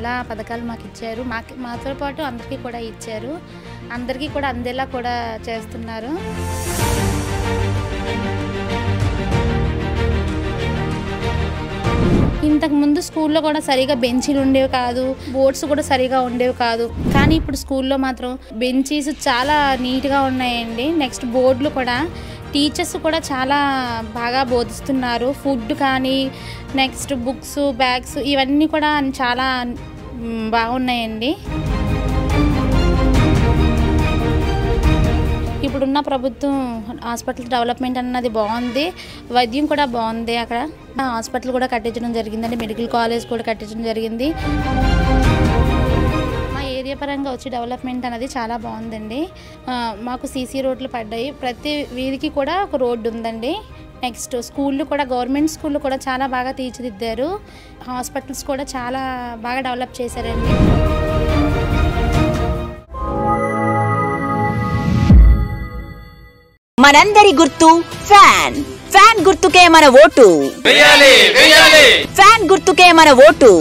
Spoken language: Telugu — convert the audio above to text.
చాలా పథకాలు మాకు ఇచ్చారు. మాతో పాటు అందరికీ కూడా ఇచ్చారు. అందరికీ కూడా అందేలా కూడా చేస్తున్నారు. ఇంతకు ముందు స్కూల్లో కూడా సరిగా బెంచీలు ఉండేవి కాదు, బోర్డ్స్ కూడా సరిగా ఉండేవి కాదు. కానీ ఇప్పుడు స్కూల్లో మాత్రం బెంచీస్ చాలా నీట్గా ఉన్నాయండి. నెక్స్ట్ బోర్డులు కూడా, టీచర్స్ కూడా చాలా బాగా బోధిస్తున్నారు. ఫుడ్ కానీ, నెక్స్ట్ బుక్స్, బ్యాగ్స్ ఇవన్నీ కూడా చాలా బాగున్నాయండి. ఇప్పుడున్న ప్రభుత్వం హాస్పిటల్ డెవలప్మెంట్ అన్నది బాగుంది, వైద్యం కూడా బాగుంది. అక్కడ హాస్పిటల్ కూడా కట్టించడం జరిగిందండి, మెడికల్ కాలేజ్ కూడా కట్టించడం జరిగింది. మా ఏరియా పరంగా వచ్చి డెవలప్మెంట్ అనేది చాలా బాగుందండి. మాకు సీసీ రోడ్లు పడ్డాయి, ప్రతి వీధికి కూడా ఒక రోడ్డు ఉందండి. నెక్స్ట్ స్కూళ్ళు కూడా, గవర్నమెంట్ స్కూళ్ళు కూడా చాలా బాగా తీర్చిదిద్దారు. హాస్పిటల్స్ కూడా చాలా బాగా డెవలప్ చేశారండి. మనందరి గుర్తు ఫ్యాన్. ఫ్యాన్ గుర్తుకే మన ఓటు. ఫ్యాన్ గుర్తుకే మన ఓటు.